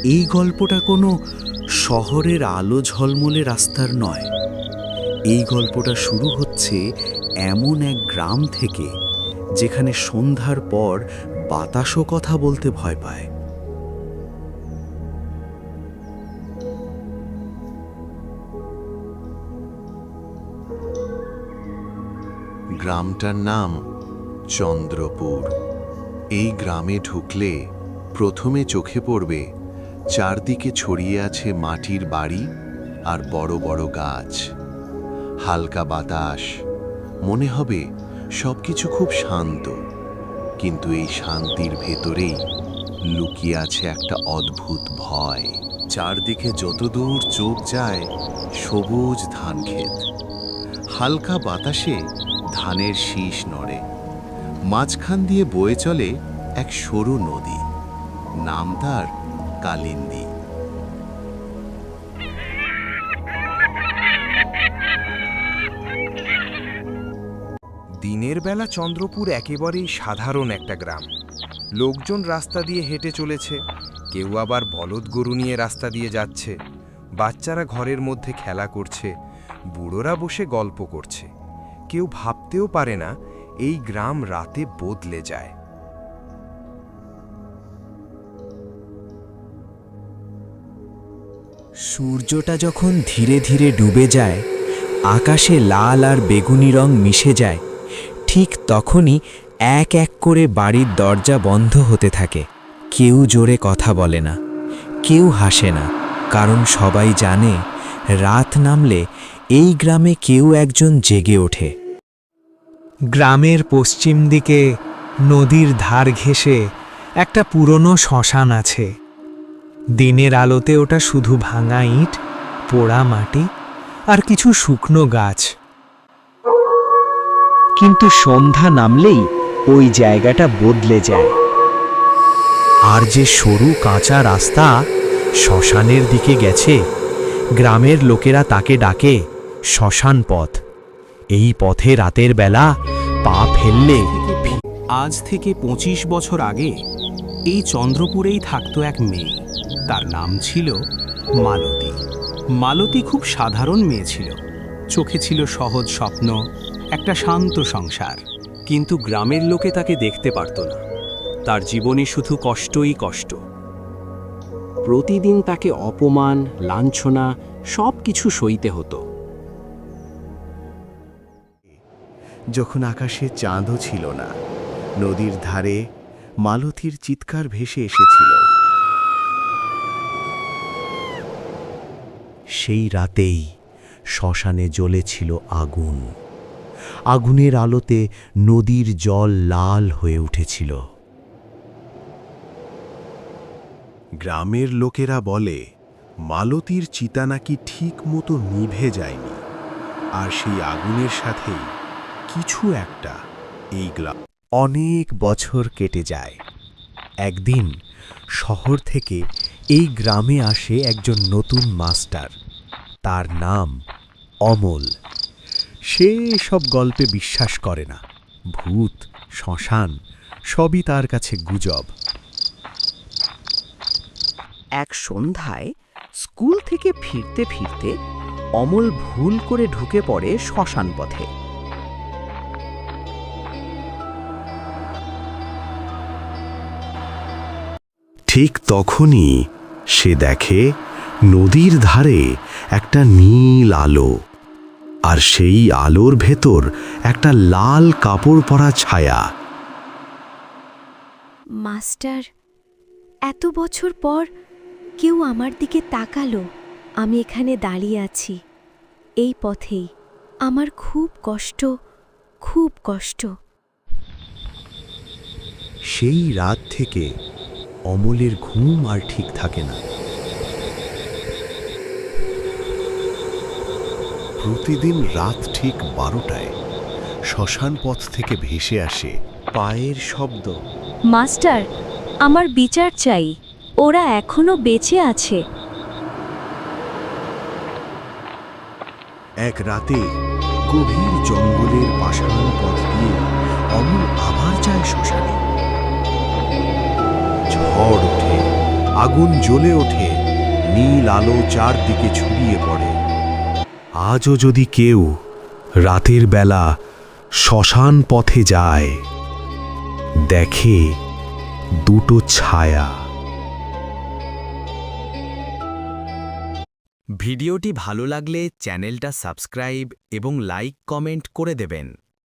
এই গল্পটা কোনো শহরের আলো ঝলমলে রাস্তার নয়। এই গল্পটা শুরু হচ্ছে এমন এক গ্রাম থেকে যেখানে সন্ধ্যার পর বাতাসও কথা বলতে ভয় পায়। গ্রামটার নাম চন্দ্রপুর। এই গ্রামে ঢুকলে প্রথমে চোখে পড়বে চারদিকে ছড়িয়ে আছে মাটির বাড়ি আর বড় বড় গাছ, হালকা বাতাস। মনে হবে সবকিছু খুব শান্ত, কিন্তু এই শান্তির ভেতরেই লুকিয়ে আছে একটা অদ্ভুত ভয়। চারদিকে যতদূর চোখ যায় সবুজ ধান ক্ষেত, হালকা বাতাসে ধানের শীষ নড়ে, মাঝখান দিয়ে বয়ে চলে এক সরু নদী, নাম তার কালিন্দী। দিনের বেলা চন্দ্রপুর একেবারেই সাধারণ একটা গ্রাম। লোকজন রাস্তা দিয়ে হেঁটে চলেছে, কেউ আবার বলদ গরু নিয়ে রাস্তা দিয়ে যাচ্ছে। বাচ্চারা ঘরের মধ্যে খেলা করছে, বুড়োরা বসে গল্প করছে। কেউ ভাবতেও পারে না এই গ্রাম রাতে বদলে যায়। সূর্যটা যখন ধীরে ধীরে ডুবে যায়, আকাশে লাল আর বেগুনি রং মিশে যায়, ঠিক তখনই এক এক করে বাড়ির দরজা বন্ধ হতে থাকে। কেউ জোরে কথা বলে না, কেউ হাসে না, কারণ সবাই জানে রাত নামলে এই গ্রামে কেউ একজন জেগে ওঠে। গ্রামের পশ্চিম দিকে নদীর ধার ঘেঁষে একটা পুরনো শ্মশান আছে। দিনের আলোতে ওটা শুধু ভাঙা ইট, পোড়া মাটি আর কিছু শুকনো গাছ। কিন্তু সন্ধ্যা নামলেই ওই জায়গাটা বদলে যায়। আর যে সরু কাঁচা রাস্তা শ্মশানের দিকে গেছে, গ্রামের লোকেরা তাকে ডাকে শ্মশান পথ। এই পথে রাতের বেলা পা ফেললে। আজ থেকে 25 বছর আগে এই চন্দ্রপুরেই থাকতো এক মেয়ে। তার নাম ছিল মালতী। মালতী খুব সাধারণ মেয়ে ছিল। চোখে ছিল সহজ স্বপ্ন, একটা শান্ত সংসার। কিন্তু গ্রামের লোকে তাকে দেখতে পারত না। তার জীবনে শুধু কষ্টই কষ্ট। প্রতিদিন তাকে অপমান, লাঞ্ছনা সব কিছু সইতে হতো। যখন আকাশে চাঁদও ছিল না, নদীর ধারে মালতীর চিৎকার ভেসে এসেছিল। সেই রাতেই শ্মশানে জ্বলেছিল আগুন। আগুনের আলোতে নদীর জল লাল হয়ে উঠেছিল। গ্রামের লোকেরা বলে মালতীর চিতা নাকি ঠিক মতো নিভে যায়নি, আর সেই আগুনের সাথেই কিছু একটা এই গ্রাম। অনেক বছর কেটে যায়। একদিন শহর থেকে এই গ্রামে আসে একজন নতুন মাস্টার। তার নাম অমল। সে সব গল্পে বিশ্বাস করে না। ভূত, শ্মশান সবই তার কাছে গুজব। এক সন্ধ্যায় স্কুল থেকে ফিরতে ফিরতে অমল ভুল করে ঢুকে পড়ে শ্মশান পথে। ঠিক তখনই সে দেখে নদীর ধারে একটা নীল আলো, আর সেই আলোর ভেতর একটা লাল কাপড় পরা ছায়া। মাস্টার, এত বছর পর কেউ আমার দিকে তাকালো। আমি এখানে দাঁড়িয়ে আছি এই পথেই। আমার খুব কষ্ট, খুব কষ্ট। সেই রাত থেকে অমলের ঘুম আর ঠিক থাকে না। প্রতিদিন রাত ঠিক 12টায় শ্মশান পথ থেকে ভেসে আসে পায়ের শব্দ। মাস্টার, আমার বিচার চাই। ওরা এখনো বেঁচে আছে। এক রাতে গভীর জঙ্গলের পাষাণ পথ দিয়ে অমল আবার যায় শ্মশানে। আগুন জ্বলে ওঠে, নীল আলো চারদিকে ছড়িয়ে পড়ে। আজও যদি কেউ রাতের বেলা শ্মশান পথে যায়, দেখে দুটো ছায়া। ভিডিওটি ভালো লাগলে চ্যানেলটা সাবস্ক্রাইব এবং লাইক কমেন্ট করে দেবেন।